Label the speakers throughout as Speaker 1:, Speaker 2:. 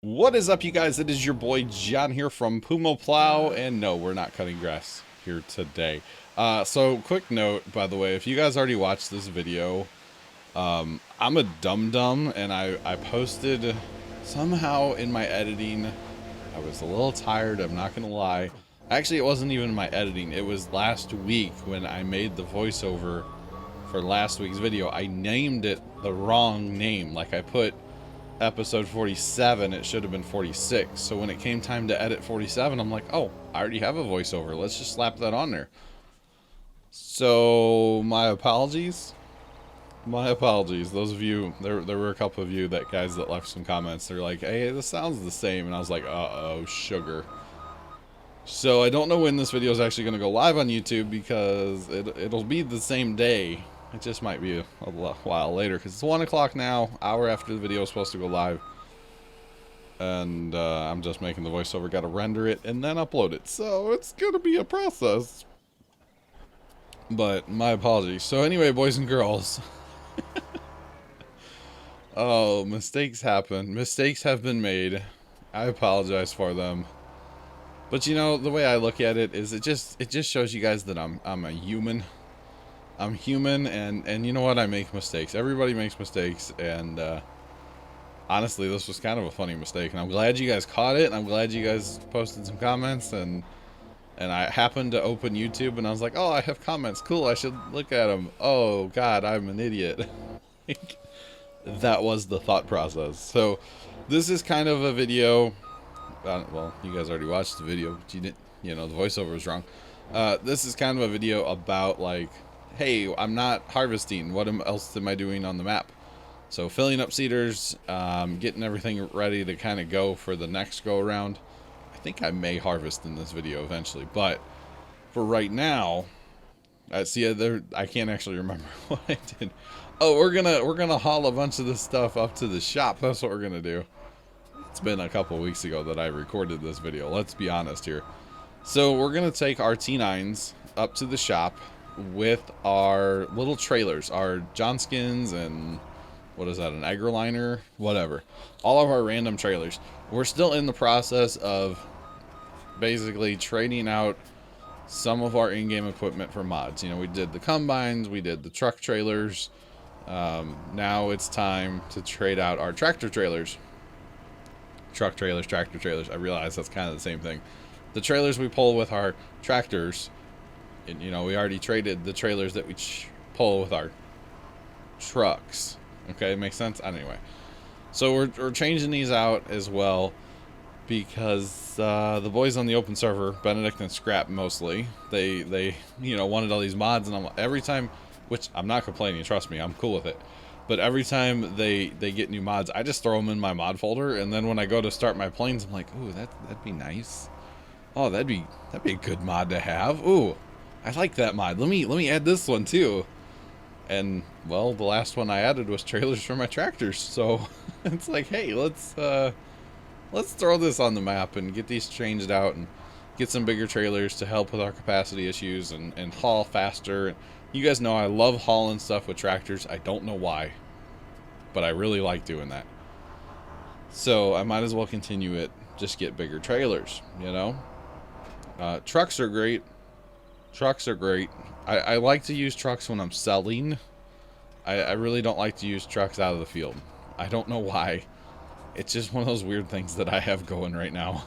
Speaker 1: What is up, you guys? It is your boy John here from Pumaplow, and no, we're not cutting grass here today. So quick note, by the way, if you guys already watched this video, I'm a dum-dum, and I posted somehow in my editing. I was a little tired, I'm not gonna lie. Actually, it wasn't even my editing. It was last week when I made the voiceover for last week's video. I named it the wrong name. Like, I put episode 47, it should have been 46. So when it came time to edit 47, I'm like, oh, I already have a voiceover. Let's just slap that on there. So my apologies. My apologies. Those of you, there were a couple of you guys that left some comments. They're like, hey, this sounds the same. And I was like, uh-oh, sugar. So I don't know when this video is actually going to go live on YouTube because it'll be the same day. It just might be a while later because it's 1 o'clock now, hour after the video is supposed to go live. And I'm just making the voiceover, got to render it and then upload it. So it's going to be a process. But my apologies. So anyway, boys and girls. Oh, mistakes happen. Mistakes have been made. I apologize for them. But you know, the way I look at it is it just shows you guys that I'm a human. I'm human, and you know what? I make mistakes. Everybody makes mistakes, and honestly, this was kind of a funny mistake, and I'm glad you guys caught it, and I'm glad you guys posted some comments, and I happened to open YouTube, and I was like, oh, I have comments. Cool, I should look at them. Oh, God, I'm an idiot. That was the thought process. So this is kind of a video. Well, you guys already watched the video, but you didn't, the voiceover was wrong. This is kind of a video about, like, hey, I'm not harvesting. What else am I doing on the map? So filling up cedars, getting everything ready to kind of go for the next go around. I think I may harvest in this video eventually, but for right now, I can't actually remember what I did. Oh, we're gonna haul a bunch of this stuff up to the shop. That's what we're gonna do. It's been a couple weeks ago that I recorded this video. Let's be honest here. So we're gonna take our T9s up to the shop with our little trailers, our Johnskins and what is that, an agroliner, whatever, all of our random trailers. We're still in the process of basically trading out some of our in-game equipment for mods. We did the combines, we did the truck trailers. Now it's time to trade out our tractor trailers. Truck trailers, tractor trailers. I realize that's kind of the same thing. The trailers we pull with our tractors, and, we already traded the trailers that we pull with our trucks. Okay, makes sense? Anyway, so we're changing these out as well because the boys on the open server, Benedict and Scrap mostly, they wanted all these mods, and every time, which I'm not complaining, trust me, I'm cool with it. But every time they get new mods, I just throw them in my mod folder, and then when I go to start my planes, I'm like, ooh, that'd be nice. Oh, that'd be a good mod to have. Ooh, I like that mod. Let me add this one too. And well, the last one I added was trailers for my tractors. So it's like, hey, let's throw this on the map and get these changed out and get some bigger trailers to help with our capacity issues and haul faster. You guys know I love hauling stuff with tractors. I don't know why, but I really like doing that. So I might as well continue it. Just get bigger trailers, Trucks are great. Trucks are great. I like to use trucks when I'm selling. I really don't like to use trucks out of the field. I don't know why. It's just one of those weird things that I have going right now.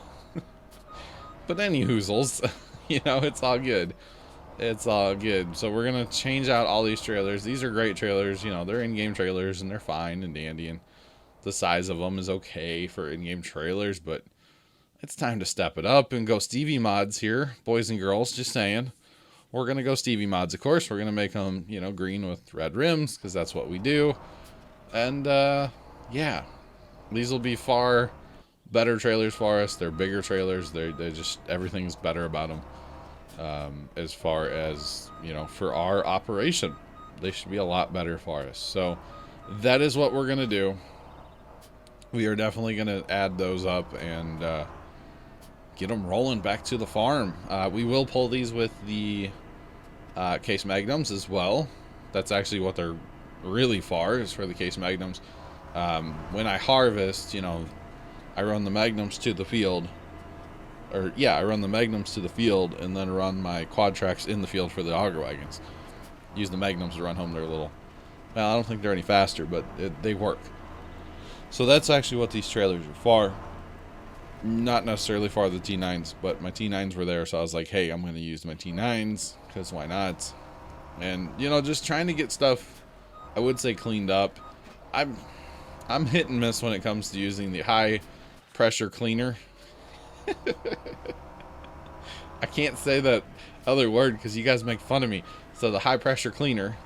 Speaker 1: But any hoozles, it's all good. It's all good. So we're going to change out all these trailers. These are great trailers. They're in-game trailers, and they're fine and dandy. And the size of them is okay for in-game trailers. But it's time to step it up and go Stevie mods here, boys and girls. Just saying. We're going to go Stevie mods, of course. We're going to make them, green with red rims, because that's what we do. And, yeah. These will be far better trailers for us. They're bigger trailers. They're just, everything's better about them. As far as, for our operation. They should be a lot better for us. So, that is what we're going to do. We are definitely going to add those up and, get them rolling back to the farm. We will pull these with the case magnums as well. That's actually what they're really for, is for the case magnums. When I harvest, I run the magnums to the field. Or, yeah, I run the magnums to the field and then run my quad tracks in the field for the auger wagons. Use the magnums to run home their little... Well, I don't think they're any faster, but they work. So that's actually what these trailers are for. Not necessarily for the T9s, but my T9s were there, so I was like, hey, I'm going to use my T9s, because why not? And, you know, just trying to get stuff, I would say, cleaned up. I'm hit and miss when it comes to using the high pressure cleaner. I can't say that other word because you guys make fun of me. So the high pressure cleaner,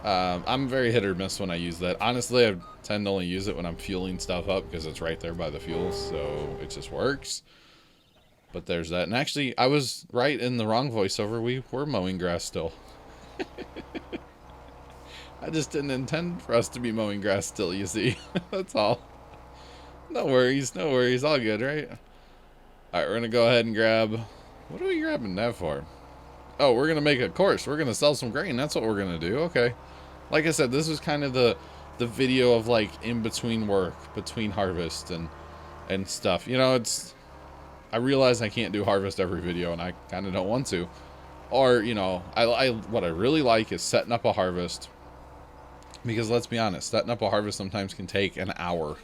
Speaker 1: I'm very hit or miss when I use that. Honestly, I tend to only use it when I'm fueling stuff up because it's right there by the fuel, so it just works. But there's that. And actually, I was right in the wrong voiceover. We were mowing grass still. I just didn't intend for us to be mowing grass still, you see. That's all. No worries, no worries. All good, right? Alright, we're going to go ahead and grab... What are we grabbing that for? Oh, we're going to make a course. We're going to sell some grain. That's what we're going to do. Okay. Like I said, this was kind of the video of, like, in between work, between harvest and stuff. You know, it's... I realize I can't do harvest every video, and I kind of don't want to. Or, you know, what I really like is setting up a harvest. Because let's be honest, setting up a harvest sometimes can take an hour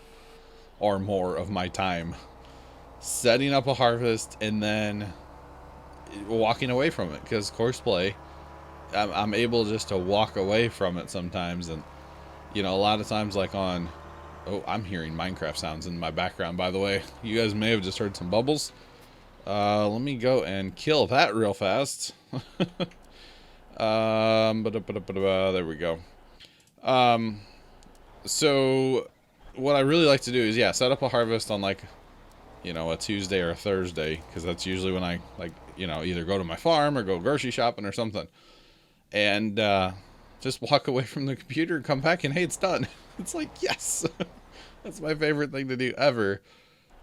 Speaker 1: or more of my time. Setting up a harvest and then walking away from it. Because course play, I'm able just to walk away from it sometimes. And, you know, a lot of times like on... Oh, I'm hearing Minecraft sounds in my background, by the way. You guys may have just heard some bubbles. Let me go and kill that real fast. There we go. So what I really like to do is, yeah, set up a harvest on, like, you know, a Tuesday or a Thursday, because that's usually when I, like, you know, either go to my farm or go grocery shopping or something. And, just walk away from the computer and come back and, hey, it's done. It's like, yes. That's my favorite thing to do ever.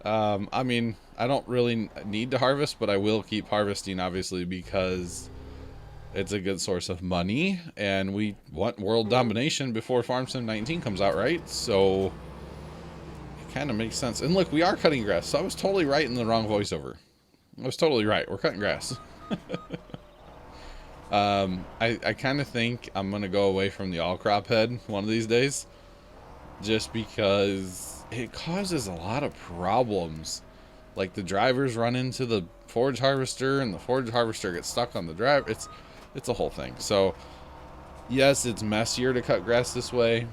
Speaker 1: I mean, I don't really need to harvest, but I will keep harvesting, obviously, because it's a good source of money, and we want world domination before Farm Sim 19 comes out, right? So it kind of makes sense. And look, we are cutting grass, so I was totally right in the wrong voiceover. I was totally right. We're cutting grass. I kind of think I'm going to go away from the all-crop head one of these days, just because it causes a lot of problems. Like, the drivers run into the forage harvester, and the forage harvester gets stuck on the drive. It's a whole thing. So, yes, it's messier to cut grass this way.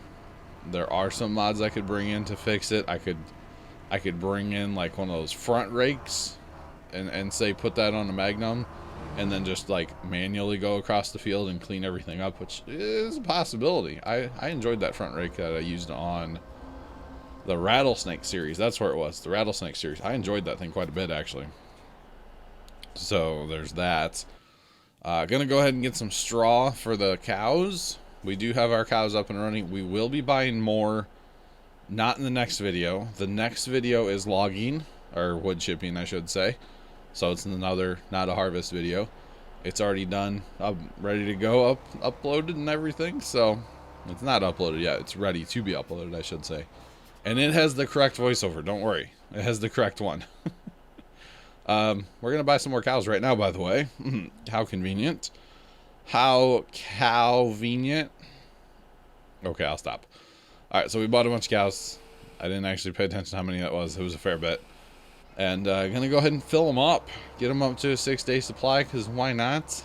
Speaker 1: There are some mods I could bring in to fix it. I could bring in, like, one of those front rakes and say put that on a Magnum, and then just, like, manually go across the field and clean everything up, which is a possibility. I enjoyed that front rake that I used on the Rattlesnake series. That's where it was, the Rattlesnake series. I enjoyed that thing quite a bit, actually. So there's that. Gonna go ahead and get some straw for the cows. We do have our cows up and running. We will be buying more, not in the next video. The next video is logging, or wood chipping, I should say. So it's another, not a harvest video. It's already done, ready to go, uploaded and everything. So it's not uploaded yet. It's ready to be uploaded, I should say. And it has the correct voiceover. Don't worry. It has the correct one. We're going to buy some more cows right now, by the way. How convenient. How convenient. Okay, I'll stop. Alright, so we bought a bunch of cows. I didn't actually pay attention to how many that was. It was a fair bit. And going to go ahead and fill them up. Get them up to a 6-day supply, because why not?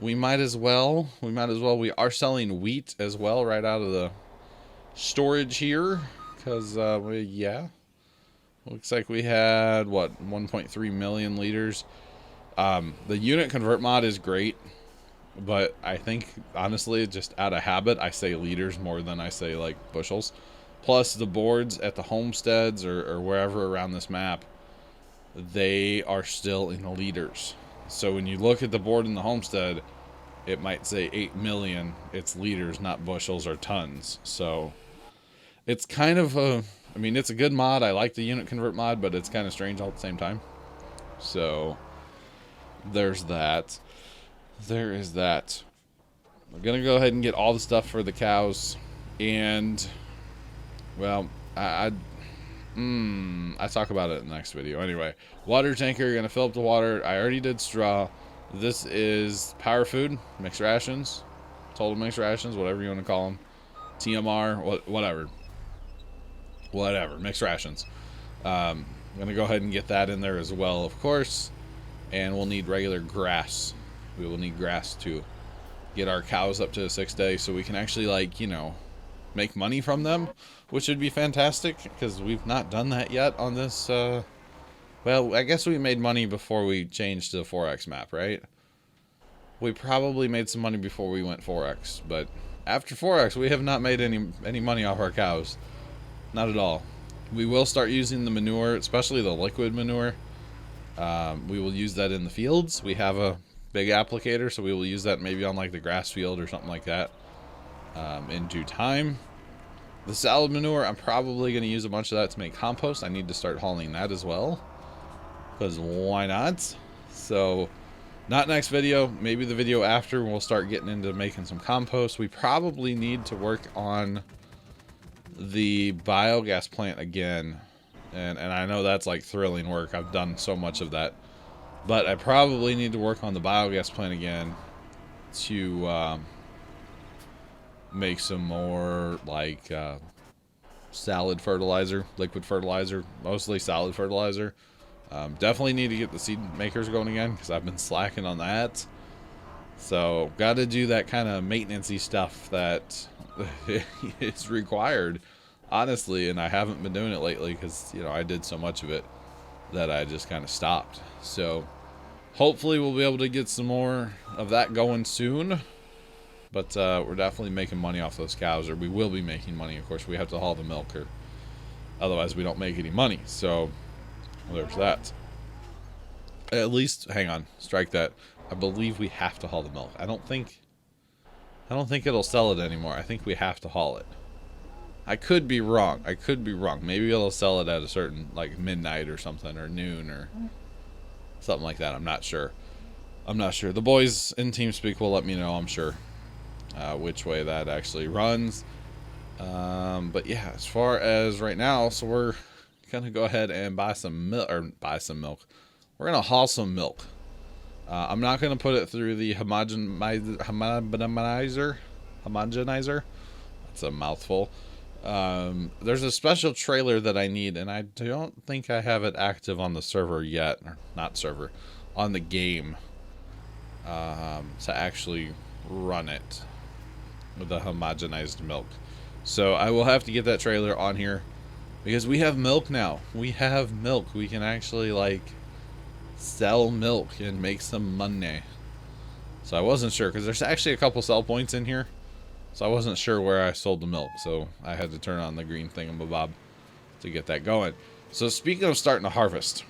Speaker 1: We might as well. We are selling wheat as well right out of the storage here. Because, yeah. Looks like we had, what, 1.3 million liters. The unit convert mod is great. But I think, honestly, just out of habit, I say liters more than I say, like, bushels. Plus, the boards at the homesteads or wherever around this map, they are still in liters. So when you look at the board in the homestead, it might say 8 million. It's liters, not bushels or tons. So it's kind of a... I mean, it's a good mod. I like the unit convert mod, but it's kind of strange all at the same time. So there's that. There is that. I'm going to go ahead and get all the stuff for the cows. And, well, I talk about it in the next video. Anyway, water tanker, you're going to fill up the water. I already did straw. This is power food, mixed rations, total mixed rations, whatever you want to call them. TMR, whatever. Whatever, mixed rations. I'm going to go ahead and get that in there as well, of course. And we'll need regular grass. We will need grass to get our cows up to the 6th day so we can actually, like, you know, make money from them, which would be fantastic because we've not done that yet on this. Well, I guess we made money before we changed to the 4X map, right? We probably made some money before we went 4X, but after 4X, we have not made any money off our cows. Not at all. We will start using the manure, especially the liquid manure. We will use that in the fields. We have a big applicator, so we will use that maybe on like the grass field or something like that in due time. The salad manure, I'm probably going to use a bunch of that to make compost. I need to start hauling that as well, because why not? So not next video, maybe the video after, we'll start getting into making some compost. We probably need to work on the biogas plant again, and I know that's like thrilling work. I've done so much of that, but I probably need to work on the biogas plant again to make some more like salad fertilizer, liquid fertilizer, mostly salad fertilizer. Definitely need to get the seed makers going again because I've been slacking on that. So got to do that kind of maintenance-y stuff that is required, honestly, and I haven't been doing it lately because, you know, I did so much of it that I just kind of stopped. So hopefully we'll be able to get some more of that going soon. But we're definitely making money off those cows, or we will be making money. Of course, we have to haul the milk, or otherwise we don't make any money. So well, there's that. At least, hang on, strike that. I believe we have to haul the milk. I don't think it'll sell it anymore. I think we have to haul it. I could be wrong. I could be wrong. Maybe it'll sell it at a certain, like, midnight or something, or noon, or something like that. I'm not sure. I'm not sure. The boys in TeamSpeak will let me know, I'm sure, which way that actually runs. But yeah, as far as right now, so we're gonna go ahead and buy some milk, We're gonna haul some milk. I'm not gonna put it through the homogenizer. That's a mouthful. There's a special trailer that I need, and I don't think I have it active on the server yet, or not server, on the game, to actually run it with the homogenized milk. So I will have to get that trailer on here because we have milk now. We have milk. We can actually, like, sell milk and make some money. So I wasn't sure because there's actually a couple sell points in here. So I wasn't sure where I sold the milk, so I had to turn on the green thingamabob to get that going. So speaking of starting to harvest,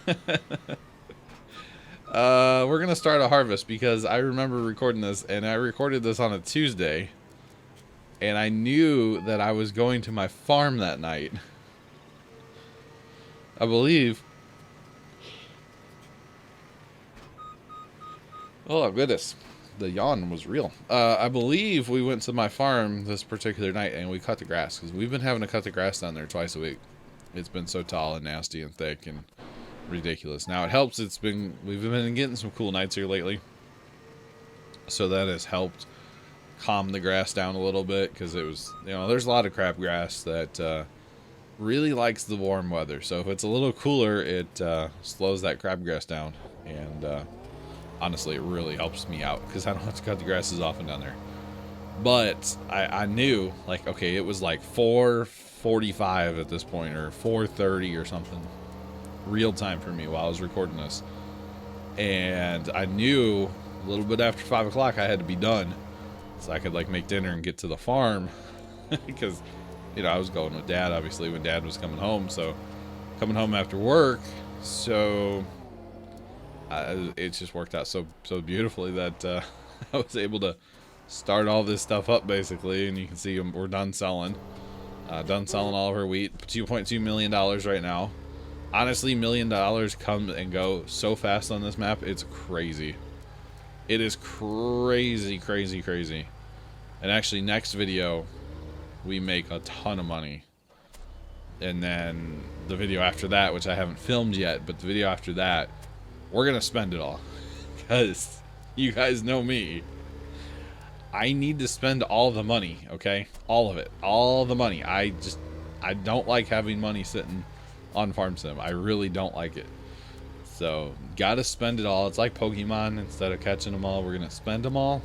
Speaker 1: we're gonna start a harvest because I remember recording this, and I recorded this on a Tuesday, and I knew that I was going to my farm that night. I believe. Oh goodness. The yawn was real. I believe we went to my farm this particular night and we cut the grass because we've been having to cut the grass down there twice a week. It's been so tall and nasty and thick and ridiculous. Now it helps. We've been getting some cool nights here lately, so that has helped calm the grass down a little bit because it was, you know, there's a lot of crabgrass that really likes the warm weather. So if it's a little cooler, it slows that crabgrass down, and honestly, it really helps me out because I don't have to cut the grass as often down there. But I knew, like, okay, it was like 4:45 at this point, or 4:30 or something, real time for me while I was recording this. And I knew a little bit after 5 o'clock I had to be done so I could, like, make dinner and get to the farm because, you know, I was going with Dad, obviously, when Dad was coming home. So coming home after work, so it just worked out so beautifully that I was able to start all this stuff up, basically. And you can see we're done selling all of our wheat. $2.2 million right now. Honestly, $1 million come and go so fast on this map. It's crazy. It is crazy. And actually, next video we make a ton of money. And then the video after that, which I haven't filmed yet, but the video after that, we're going to spend it all. Because you guys know me. I need to spend all the money, okay? All of it. All the money. I don't like having money sitting on Farm Sim. I really don't like it. So, gotta spend it all. It's like Pokemon. Instead of catching them all, we're gonna spend them all.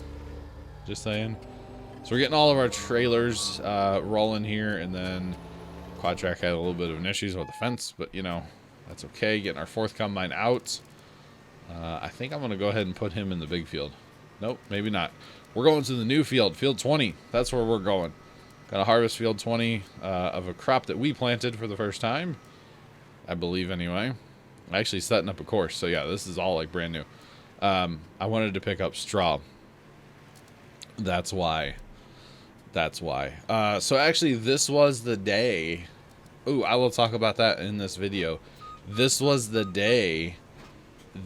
Speaker 1: Just saying. So we're getting all of our trailers rolling here, and then Quad-Track had a little bit of an issues with the fence, but you know, that's okay. Getting our 4th combine out. I think I'm gonna go ahead and put him in the big field. Nope, maybe not. We're going to the new field, field 20. That's where we're going. Gonna harvest field 20 of a crop that we planted for the first time, I believe anyway. Actually setting up a course, so yeah, this is all like brand new. I wanted to pick up straw. That's why. So actually, this was the day. Ooh, I will talk about that in this video. This was the day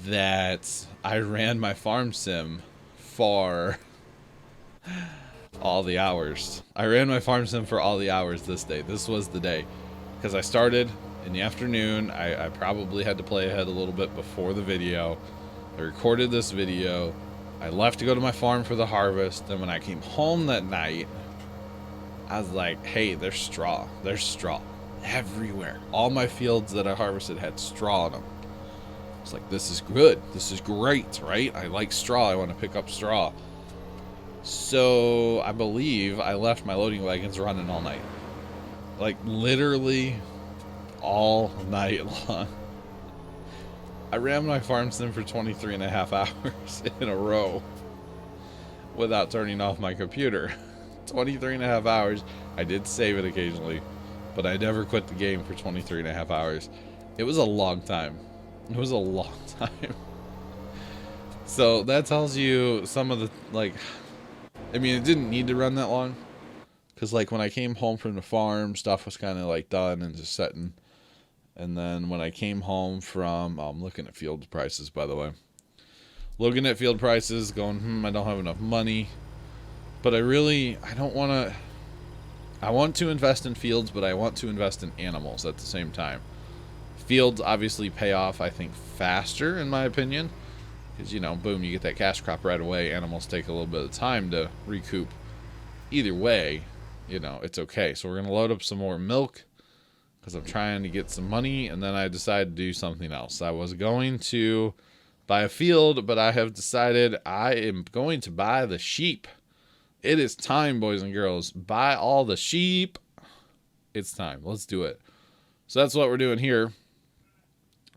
Speaker 1: that I ran my farm sim for all the hours. I ran my farm sim for all the hours this day. This was the day. Because I started in the afternoon. I probably had to play ahead a little bit before the video. I recorded this video. I left to go to my farm for the harvest. Then when I came home that night, I was like, hey, there's straw. There's straw everywhere. All my fields that I harvested had straw on them. It's like, this is good. This is great, right? I like straw. I want to pick up straw. So I believe I left my loading wagons running all night. Like literally all night long. I ran my farm sim for 23 and a half hours in a row without turning off my computer. 23 and a half hours. I did save it occasionally, but I never quit the game for 23 and a half hours. It was a long time. It was a long time. So that tells you some of the, like, I mean, it didn't need to run that long. Because, like, when I came home from the farm, stuff was kind of, like, done and just setting. And then when I came home from, I'm looking at field prices, by the way. Looking at field prices, going, I don't have enough money. But I don't want to, I want to invest in fields, but I want to invest in animals at the same time. Fields obviously pay off, I think, faster, in my opinion. Because, you know, boom, you get that cash crop right away. Animals take a little bit of time to recoup. Either way, you know, it's okay. So we're going to load up some more milk because I'm trying to get some money. And then I decided to do something else. I was going to buy a field, but I have decided I am going to buy the sheep. It is time, boys and girls. Buy all the sheep. It's time. Let's do it. So that's what we're doing here.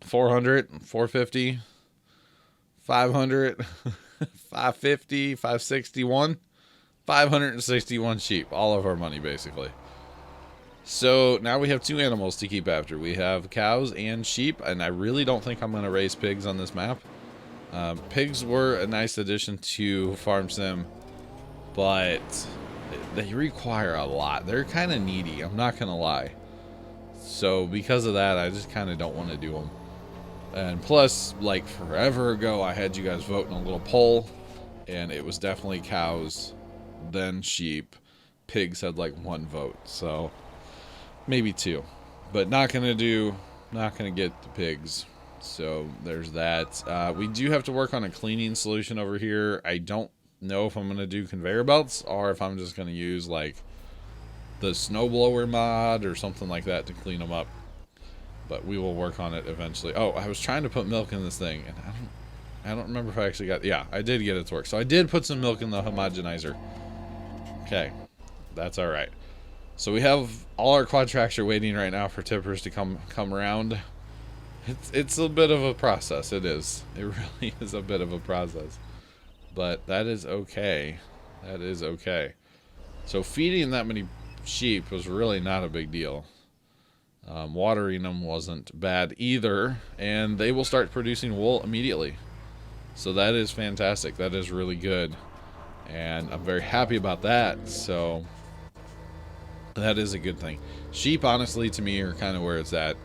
Speaker 1: 400, 450, 500, 550, 561, 561 sheep. All of our money, basically. So now we have 2 animals to keep after. We have cows and sheep, and I really don't think I'm going to raise pigs on this map. Pigs were a nice addition to Farm Sim, but they require a lot. They're kind of needy, I'm not going to lie. So because of that, I just kind of don't want to do them. And plus, like forever ago, I had you guys vote in a little poll, and it was definitely cows, then sheep. Pigs had like 1 vote, so maybe 2. But not gonna get the pigs. So there's that. We do have to work on a cleaning solution over here. I don't know if I'm gonna do conveyor belts or if I'm just gonna use like the snowblower mod or something like that to clean them up. But we will work on it eventually. Oh, I was trying to put milk in this thing, and I don't remember if I actually got. Yeah, I did get it to work. So I did put some milk in the homogenizer. Okay, that's all right. So we have all our quad tracks are waiting right now for tippers to come around. It's a bit of a process. It is. It really is a bit of a process. But that is okay. That is okay. So feeding that many sheep was really not a big deal. Watering them wasn't bad either, and they will start producing wool immediately. So that is fantastic. That is really good, and I'm very happy about that. So that is a good thing. Sheep, honestly, to me, are kind of where it's at.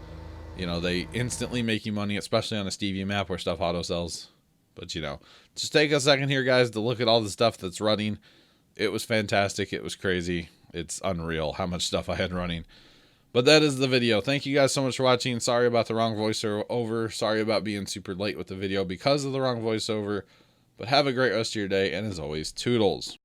Speaker 1: You know, they instantly make you money, especially on a Stevie map where stuff auto sells. But, you know, just take a second here, guys, to look at all the stuff that's running. It was fantastic. It was crazy. It's unreal how much stuff I had running. But that is the video. Thank you guys so much for watching. Sorry about the wrong voiceover. Sorry about being super late with the video because of the wrong voiceover. But have a great rest of your day, and as always, toodles.